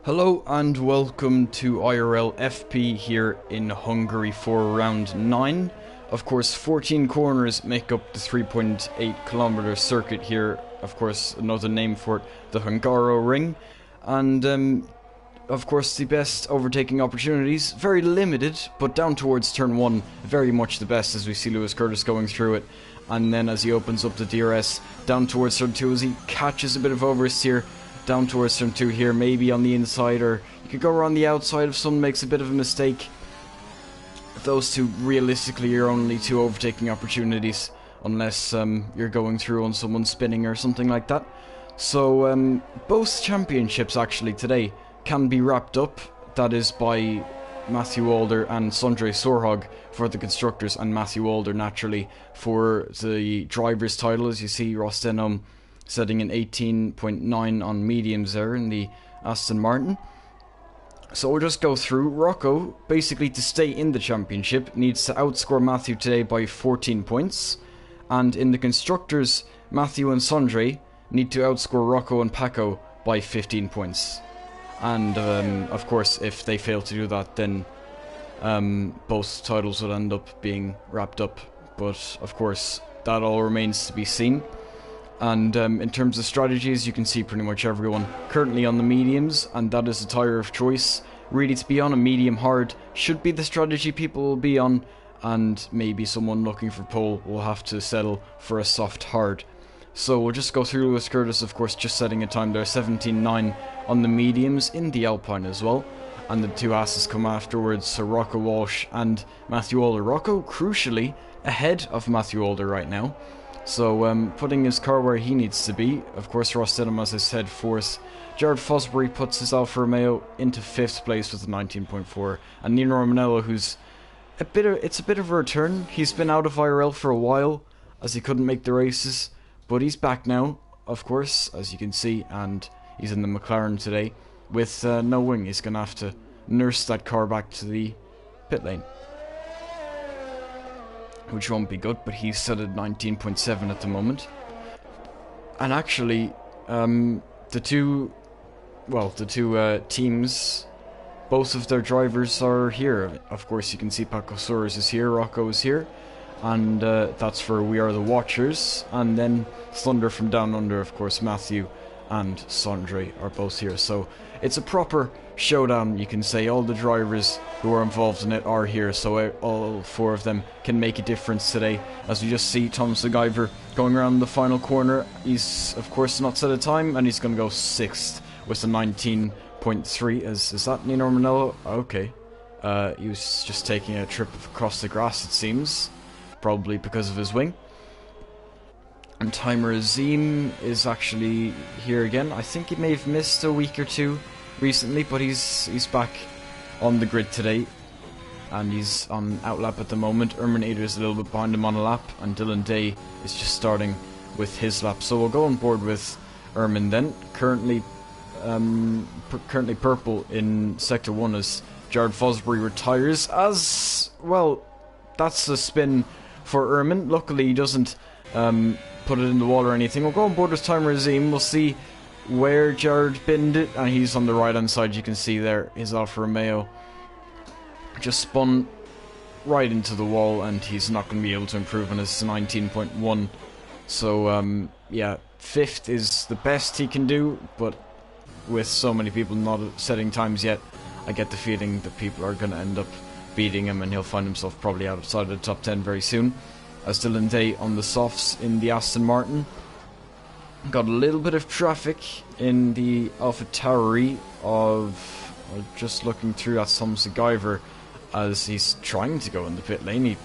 Hello and welcome to IRL FP here in Hungary for round 9. Of course, 14 corners make up the 3.8 kilometer circuit here. Of course, another name for it, the Hungaro Ring. And of course, the best overtaking opportunities, very limited, but down towards turn 1, very much the best as we see Lewis Curtis going through it. And then as he opens up the DRS, down towards turn 2 as he catches a bit of oversteer. Down towards turn 2 here, maybe on the inside, or you could go around the outside if someone makes a bit of a mistake. Those two, realistically, are only two overtaking opportunities, unless you're going through on someone spinning or something like that. So, both championships, actually, today, can be wrapped up. That is by Matthew Alder and Sondre Sorhog for the constructors, and Matthew Alder, naturally, for the driver's title. As you see, Ross Denholm setting an 18.9 on mediums there in the Aston Martin. So we'll just go through. Rocco, basically to stay in the championship, needs to outscore Matthew today by 14 points. And in the constructors, Matthew and Sondre need to outscore Rocco and Paco by 15 points. And of course, if they fail to do that, then both titles will end up being wrapped up. But of course, that all remains to be seen. And in terms of strategies, you can see pretty much everyone currently on the mediums, and that is the tyre of choice. Really, to be on a medium hard should be the strategy people will be on, and maybe someone looking for pole will have to settle for a soft hard. So we'll just go through Lewis Curtis, of course, just setting a time there, 17.9 on the mediums, in the Alpine as well. And the two asses come afterwards, so Rocco Walsh and Matthew Alder. Rocco, crucially, ahead of Matthew Alder right now. So, putting his car where he needs to be. Of course, Ross Denholm, as I said, 4th. Jared Fosbury puts his Alfa Romeo into 5th place with a 19.4. And Nino Romanello, who's it's a bit of a return. He's been out of IRL for a while, as he couldn't make the races. But he's back now, of course, as you can see. And he's in the McLaren today with no wing. He's going to have to nurse that car back to the pit lane, which won't be good, but he's set at 19.7 at the moment. And actually, the two teams, both of their drivers are here. Of course, you can see Paco Soares is here, Rocco is here, and that's for We Are the Watchers. And then Thunder from Down Under, of course, Matthew and Sondre are both here. So it's a proper showdown, you can say. All the drivers who are involved in it are here, so all four of them can make a difference today. As we just see Tom Seguyver going around the final corner, he's of course not set a time, and he's going to go 6th with a 19.3. Is that Nino Romanello? Okay. He was just taking a trip across the grass, it seems, probably because of his wing. And Timer Azim is actually here again. I think he may have missed a week or two recently, but he's back on the grid today, and he's on outlap at the moment. Ermin Ader is a little bit behind him on a lap, and Dylan Day is just starting with his lap. So we'll go on board with Ermin then. Currently purple in Sector 1 as Jared Fosbury retires. As well, that's a spin for Ermin. Luckily he doesn't put it in the wall or anything. We'll go on board with Timer Azim. We'll see where Jared binned it, and he's on the right hand side. You can see there his Alfa Romeo just spun right into the wall, and he's not going to be able to improve on his 19.1. So yeah, 5th is the best he can do, but with so many people not setting times yet, I get the feeling that people are going to end up beating him, and he'll find himself probably outside of the top 10 very soon. As Dylan Day on the softs in the Aston Martin. Got a little bit of traffic in the AlphaTauri of just looking through that Tom Seguyver as he's trying to go in the pit lane.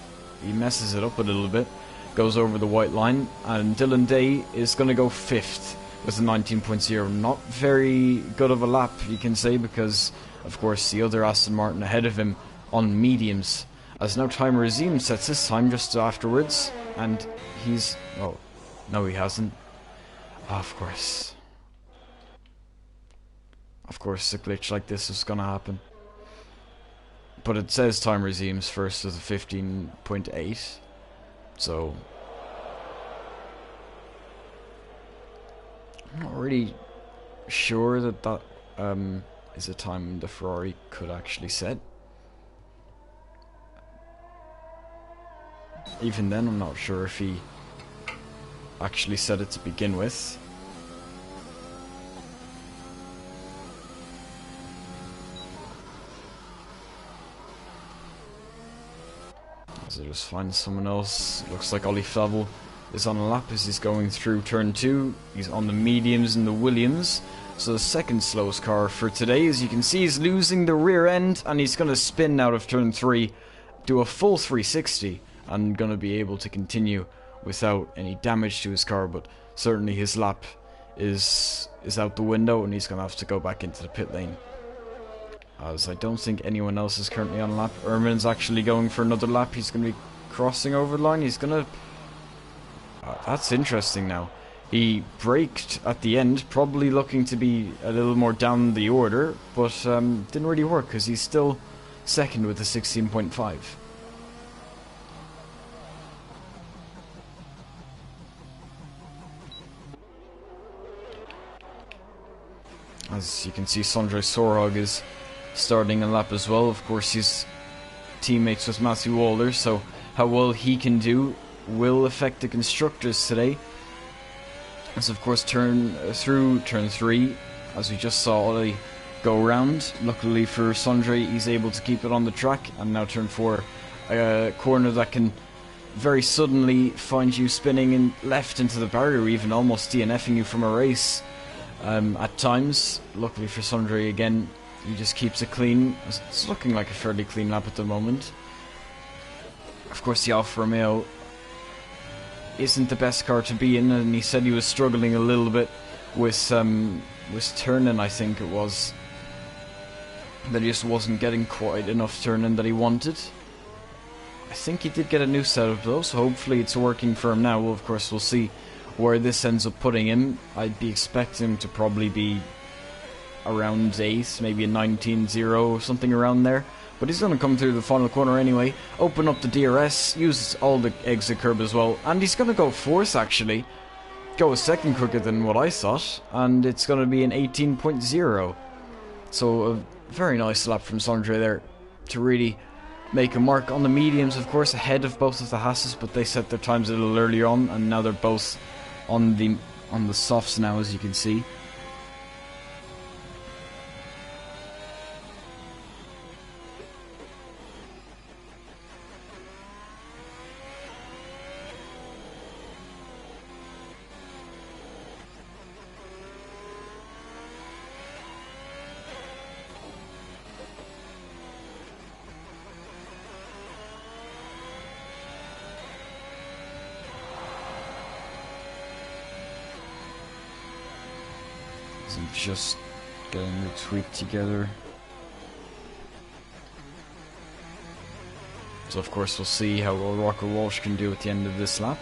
He messes it up a little bit, goes over the white line, and Dylan Day is going to go 5th with a 19.0. Not very good of a lap, you can say, because of course the other Aston Martin ahead of him on mediums. As now Timer Azim sets his time just afterwards, and he's... oh, no he hasn't. Oh, of course. Of course a glitch like this is gonna happen. But it says Timer Azim's first with a 15.8, so... I'm not really sure that is a time the Ferrari could actually set. Even then, I'm not sure if he actually set it to begin with. So just find someone else. Looks like Ollie Flavel is on a lap as he's going through turn 2. He's on the mediums and the Williams. So the second slowest car for today. As you can see, he's losing the rear end, and he's going to spin out of turn 3, do a full 360, and going to be able to continue without any damage to his car. But certainly his lap is out the window, and he's going to have to go back into the pit lane. As I don't think anyone else is currently on a lap. Erman's actually going for another lap. He's going to be crossing over the line. He's going to... that's interesting now. He braked at the end, probably looking to be a little more down the order, but didn't really work because he's still second with a 16.5. As you can see, Sondre Sorhag is starting a lap as well. Of course, he's teammates with Matthew Walder, so how well he can do will affect the constructors today. As of course through turn 3, as we just saw Ollie go around. Luckily for Sondre, he's able to keep it on the track. And now turn 4, a corner that can very suddenly find you spinning in left into the barrier, even almost DNFing you from a race at times. Luckily for Sondre again, he just keeps it clean. It's looking like a fairly clean lap at the moment. Of course, the Alfa Romeo isn't the best car to be in, and he said he was struggling a little bit with turning, I think it was. That he just wasn't getting quite enough turning that he wanted. I think he did get a new setup though, so hopefully it's working for him now. Well, of course, we'll see where this ends up putting him. I'd be expecting him to probably be around 8th, maybe a 19.0 or something around there. But he's going to come through the final corner anyway, open up the DRS, use all the exit curb as well, and he's going to go 4th actually. Go a second quicker than what I thought, and it's going to be an 18.0. So a very nice lap from Sondre there to really make a mark on the mediums, of course, ahead of both of the Hasses, but they set their times a little earlier on, and now they're both on the softs now, as you can see. I'm just getting the tweak together. So of course we'll see how well Rocco Walsh can do at the end of this lap.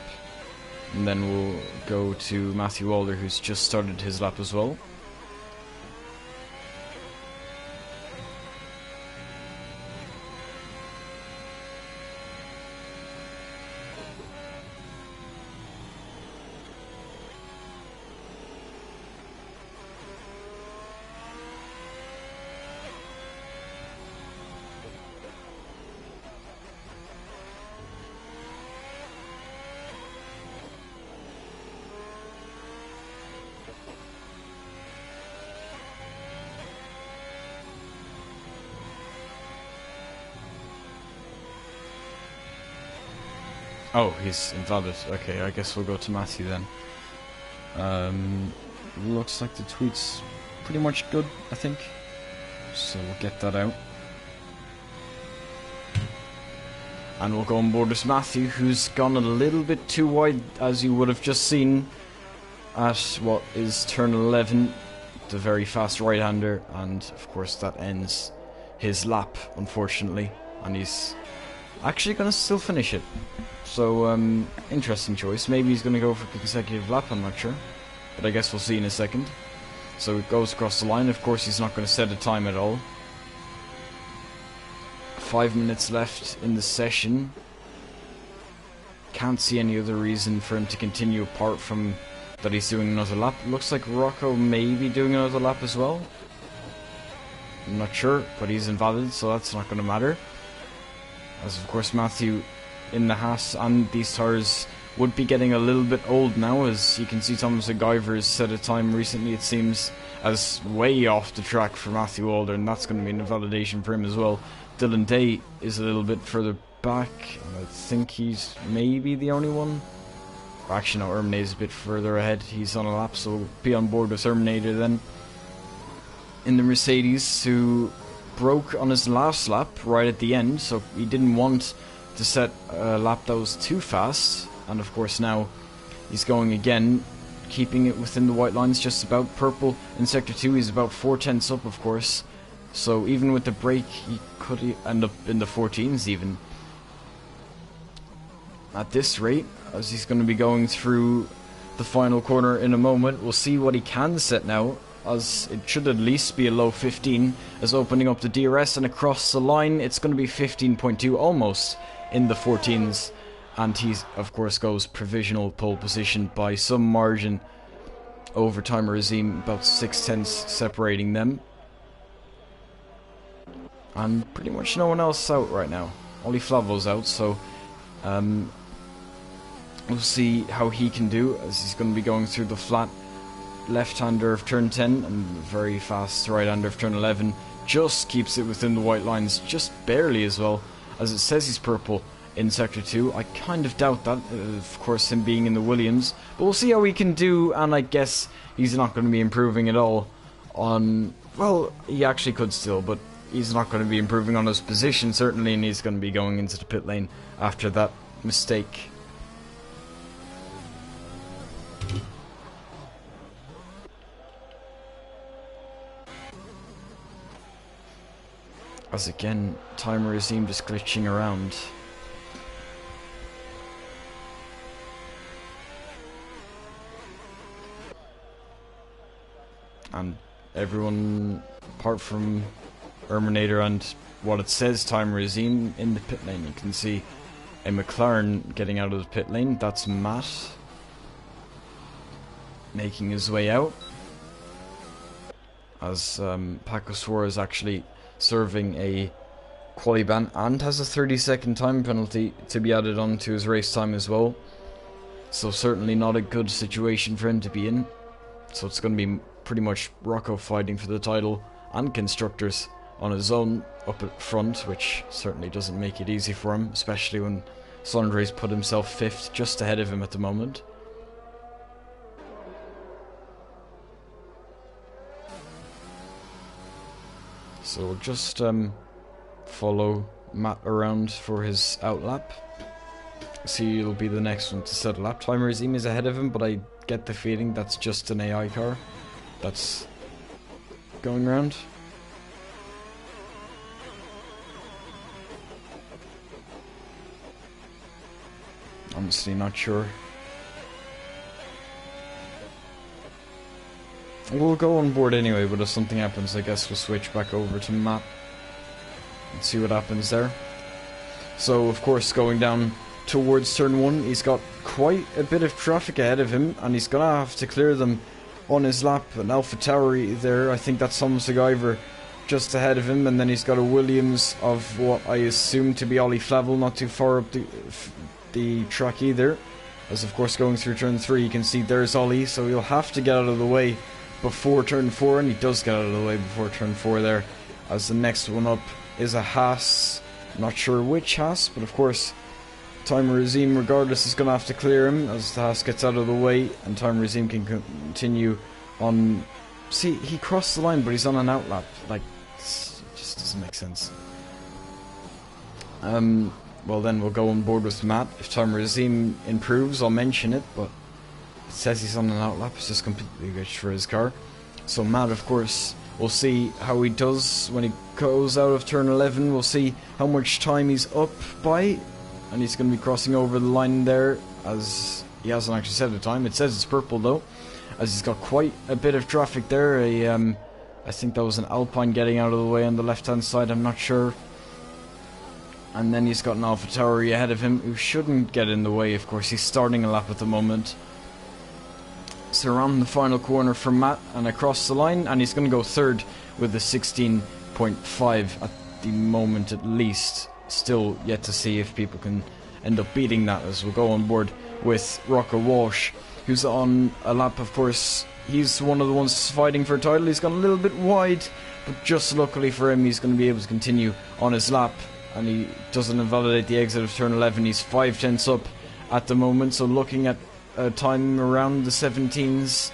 And then we'll go to Matthew Walder, who's just started his lap as well. Oh, he's invalid. Okay, I guess we'll go to Matthew then. Looks like the tweet's pretty much good, I think. So we'll get that out. And we'll go on board with Matthew, who's gone a little bit too wide, as you would have just seen at what is turn 11, the very fast right-hander, and of course that ends his lap, unfortunately, and he's actually going to still finish it. So, interesting choice. Maybe he's going to go for a consecutive lap, I'm not sure. But I guess we'll see in a second. So it goes across the line. Of course, he's not going to set a time at all. 5 minutes left in the session. Can't see any other reason for him to continue apart from that he's doing another lap. Looks like Rocco may be doing another lap as well. I'm not sure, but he's invalid, so that's not going to matter. As of course Matthew in the Haas and these tires would be getting a little bit old now, as you can see Thomas McGyver's set a time recently, it seems, as way off the track for Matthew Alder, and that's going to be an invalidation for him as well. Dylan Day is a little bit further back, and I think he's maybe the only one. Actually no, Erminator is a bit further ahead, he's on a lap, so we'll be on board with Erminator then. In the Mercedes, who broke on his last lap right at the end, so he didn't want to set a lap that was too fast, and of course now he's going again, keeping it within the white lines just about. Purple in sector 2, he's about 4/10 up of course, so even with the brake he could end up in the 14s even at this rate, as he's going to be going through the final corner in a moment. We'll see what he can set now, as it should at least be a low 15, as opening up the DRS, and across the line it's going to be 15.2, almost in the 14s, and he of course goes provisional pole position by some margin over Timer Azim, about 6/10 separating them, and pretty much no one else out right now. Only Flavo's out, so we'll see how he can do, as he's going to be going through the flat left-hander of turn 10 and very fast right-hander of turn 11. Just keeps it within the white lines, just barely as well, as it says he's purple in sector 2. I kind of doubt that, of course, him being in the Williams, but we'll see how he can do, and I guess he's not going to be improving at all on, well, he actually could still, but he's not going to be improving on his position certainly, and he's going to be going into the pit lane after that mistake. As again, Timer Azim just glitching around. And everyone, apart from Erminator and what it says Timer Azim in the pit lane, you can see a McLaren getting out of the pit lane. That's Matt making his way out, as Paco Suarez actually serving a quali ban and has a 30-second time penalty to be added on to his race time as well, so certainly not a good situation for him to be in. So it's going to be pretty much Rocco fighting for the title and constructors on his own up at front, which certainly doesn't make it easy for him, especially when Sondre's put himself 5th, just ahead of him at the moment. So we'll just follow Matt around for his outlap. See, it'll be the next one to set a lap. Timer Azim is ahead of him, but I get the feeling that's just an AI car that's going around. Honestly, not sure. We'll go on board anyway, but if something happens, I guess we'll switch back over to Matt and see what happens there. So, of course, going down towards turn 1, he's got quite a bit of traffic ahead of him, and he's going to have to clear them on his lap. An Alpha Tauri there, I think that's Thomas McGyver just ahead of him, and then he's got a Williams of what I assume to be Ollie Flavel, not too far up the track either. As, of course, going through turn 3, you can see there's Ollie, so he'll have to get out of the way before turn 4, and he does get out of the way before turn 4 there, as the next one up is a Haas. I'm not sure which Haas, but of course Timer Azim regardless is going to have to clear him as the Haas gets out of the way, and Timer Azim can continue on. See, he crossed the line, but he's on an outlap. Like, it just doesn't make sense. Well then, we'll go on board with Matt. If Timer Azim improves, I'll mention it, but it says he's on an outlap. It's just completely glitched for his car. So Matt, of course, we'll see how he does when he goes out of turn 11. We'll see how much time he's up by, and he's going to be crossing over the line there, as he hasn't actually said the time. It says it's purple though, as he's got quite a bit of traffic there. I think that was an Alpine getting out of the way on the left hand side, I'm not sure. And then he's got an Alpha Tauri ahead of him, who shouldn't get in the way. Of course, he's starting a lap at the moment. So around the final corner from Matt and across the line, and he's going to go 3rd with a 16.2 3.5 at the moment at least. Still yet to see if people can end up beating that, as we'll go on board with Rocco Walsh, who's on a lap. Of course, he's one of the ones fighting for a title. He's gone a little bit wide, but just luckily for him, he's going to be able to continue on his lap, and he doesn't invalidate the exit of turn 11. He's 5/10 up at the moment, so looking at time around the 17s.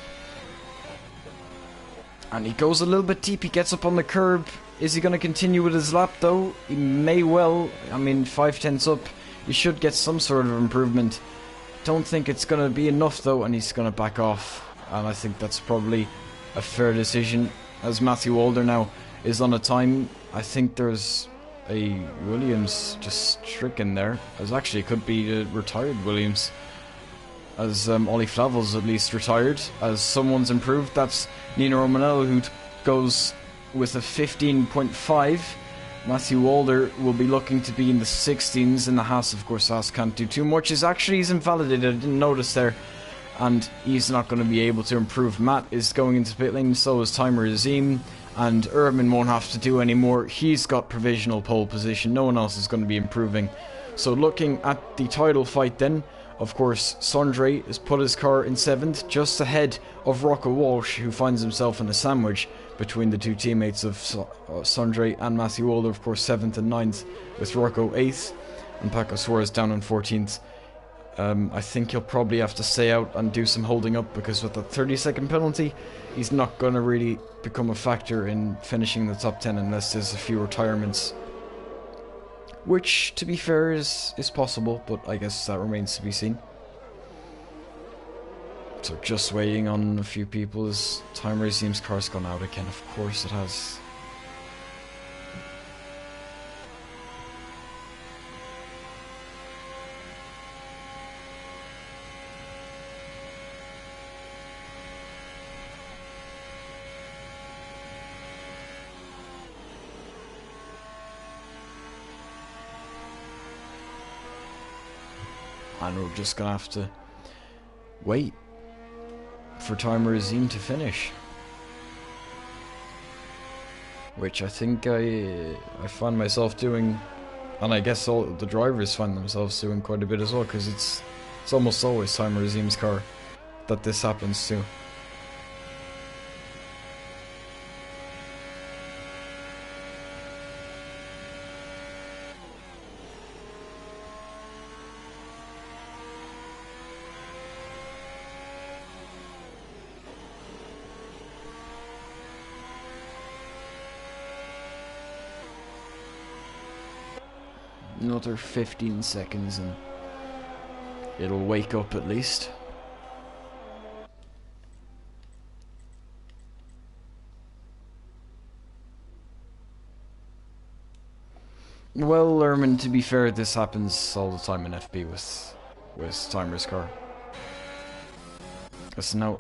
And he goes a little bit deep. He gets up on the curb. Is he going to continue with his lap, though? He may well. I mean, 5/10 up. He should get some sort of improvement. Don't think it's going to be enough, though, and he's going to back off. And I think that's probably a fair decision, as Matthew Alder now is on a time. I think there's a Williams just stricken there, as actually it could be a retired Williams, as Ollie Flavel's at least retired, as someone's improved. That's Nino Romanello, who goes with a 15.5. Matthew Alder will be looking to be in the 16s. In the Haas, of course, Haas can't do too much. He's invalidated, I didn't notice there, and he's not going to be able to improve. Matt is going into pit lane, so is Timer Azim, and Urban won't have to do any more. He's got provisional pole position. No one else is going to be improving. So looking at the title fight then, of course, Sondre has put his car in 7th, just ahead of Rocco Walsh, who finds himself in a sandwich between the two teammates of Sondre and Matthew Alder. Of course, 7th and 9th, with Rocco 8th, and Paco Suarez down on 14th. I think he'll probably have to stay out and do some holding up, because with the 30-second penalty, he's not going to really become a factor in finishing the top 10 unless there's a few retirements. Which, to be fair, is possible, but I guess that remains to be seen. So just waiting on a few people as Time Racing's car's gone out again. Of course it has. And we're just gonna have to wait for Timer Azim to finish, which I think I find myself doing, and I guess all the drivers find themselves doing quite a bit as well, because it's almost always Timer Azim's car that this happens to. Another 15 seconds and it'll wake up at least. Well, Lerman, to be fair, this happens all the time in FP with Timer's car. So now,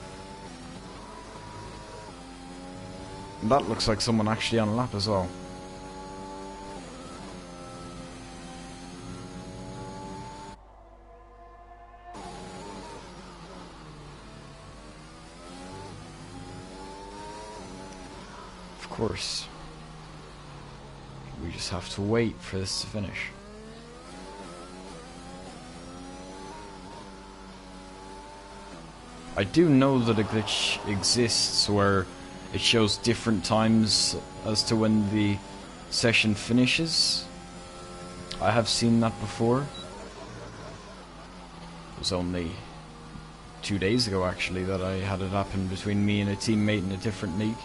that looks like someone actually on a lap as well. Of course. We just have to wait for this to finish. I do know that a glitch exists where it shows different times as to when the session finishes. I have seen that before. It was only 2 days ago actually that I had it happen between me and a teammate in a different league,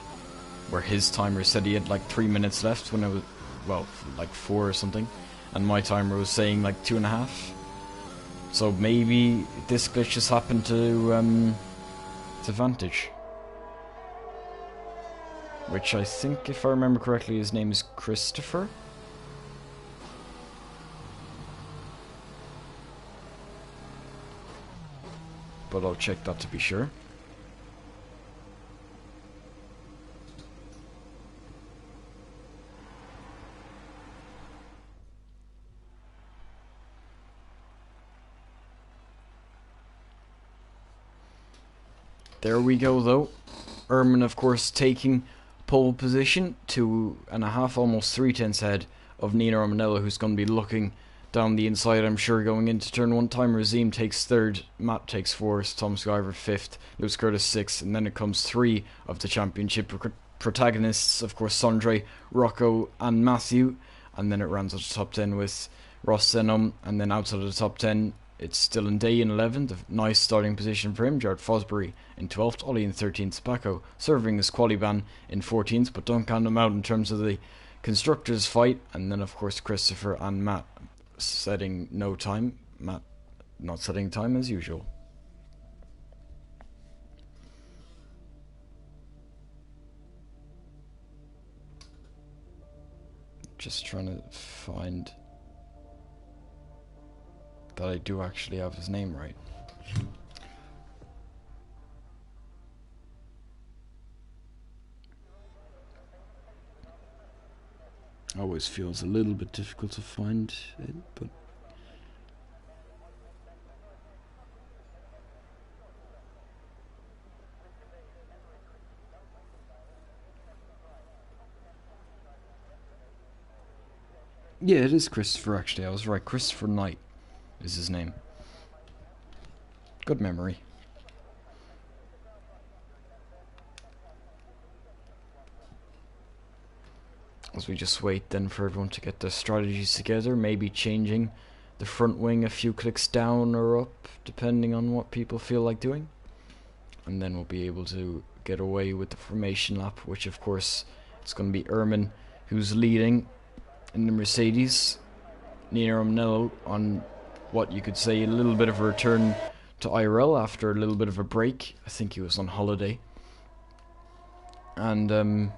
where his timer said he had like 3 minutes left when I was, well, like 4 or something, and my timer was saying like 2.5. So maybe this glitch just happened to Vantage, which I think, if I remember correctly, his name is Christopher. But I'll check that to be sure. There we go, though. Erman, of course, taking pole position, 2.5, almost 3/10 ahead of Nina Romanello, who's going to be looking down the inside, I'm sure, going into turn 1. Time Razim takes 3rd, Matt takes 4th, Tom Skyver 5th, Lewis Curtis 6th, and then it comes 3 of the championship protagonists, of course, Sondre, Rocco, and Matthew, and then it rounds out the top 10 with Ross Denham, and then outside of the top 10, it's still in Day in 11th, a nice starting position for him, Jared Fosbury in 12th, Ollie in 13th, Paco serving as Qualiban in 14th, but don't count him out in terms of the constructors fight, and then of course Christopher and Matt setting no time, Matt not setting time as usual. Just trying to find that I do actually have his name right. Always feels a little bit difficult to find it, but yeah, it is Christopher actually, I was right. Christopher Knight is his name. Good memory. As we just wait then for everyone to get their strategies together, maybe changing the front wing a few clicks down or up, depending on what people feel like doing. And then we'll be able to get away with the formation lap, which of course it's going to be Ehrman who's leading in the Mercedes. Nina Romanello on what you could say a little bit of a return to IRL after a little bit of a break. I think he was on holiday. And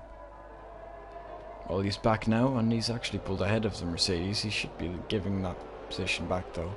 well, he's back now, and he's actually pulled ahead of the Mercedes. He should be giving that position back, though.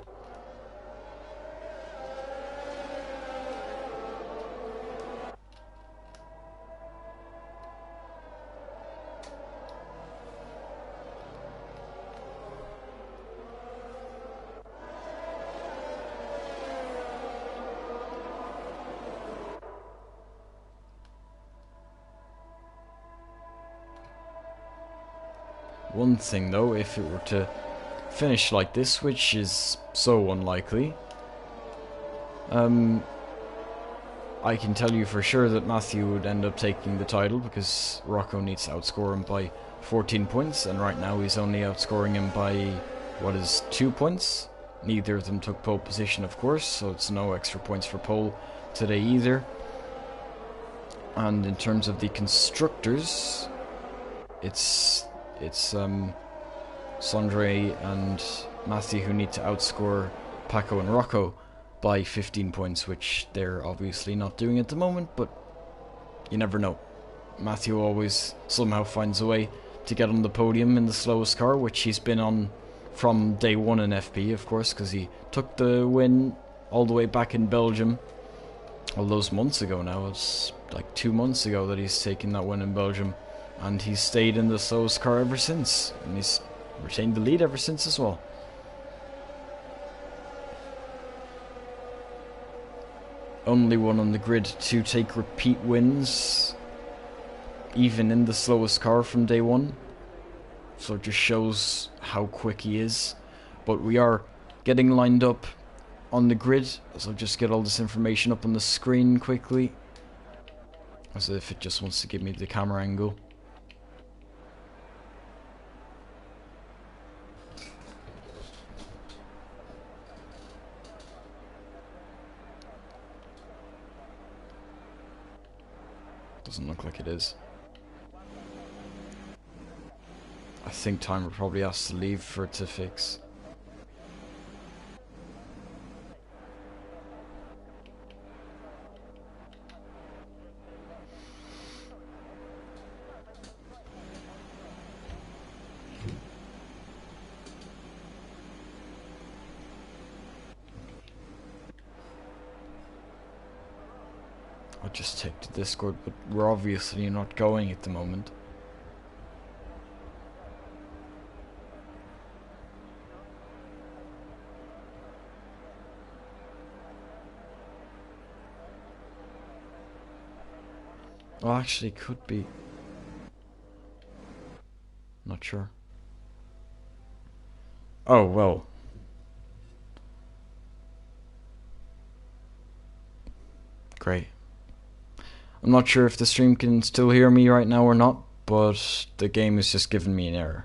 One thing though, if it were to finish like this, which is so unlikely, I can tell you for sure that Matthew would end up taking the title because Rocco needs to outscore him by 14 points, and right now he's only outscoring him by, 2 points? Neither of them took pole position, of course, so it's no extra points for pole today either. And in terms of the constructors, it's Sondre and Matthew who need to outscore Paco and Rocco by 15 points, which they're obviously not doing at the moment, but you never know. Matthew always somehow finds a way to get on the podium in the slowest car, which he's been on from day one in FP, of course, because he took the win all the way back in Belgium all those months ago now. It's like 2 months ago that he's taken that win in Belgium. And he's stayed in the slowest car ever since. And he's retained the lead ever since as well. Only one on the grid to take repeat wins, even in the slowest car from day one. So it just shows how quick he is. But we are getting lined up on the grid. So I'll just get all this information up on the screen quickly, as if it just wants to give me the camera angle. Doesn't look like it is. I think Timer probably has to leave for it to fix. I'll just take to Discord, but we're obviously not going at the moment. Well, actually, could be. not sure. Oh, well. Great. I'm not sure if the stream can still hear me right now or not, but the game is just giving me an error.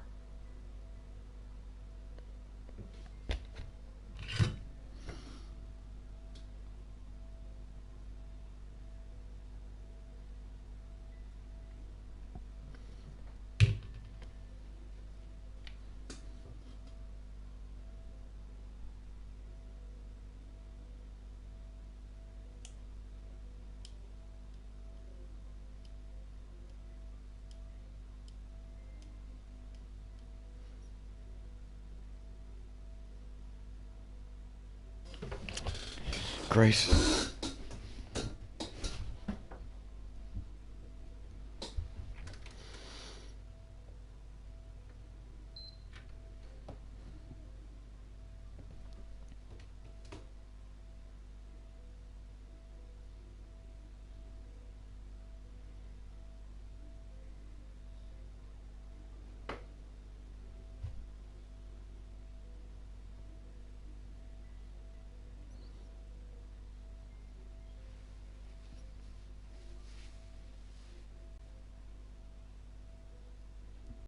Great.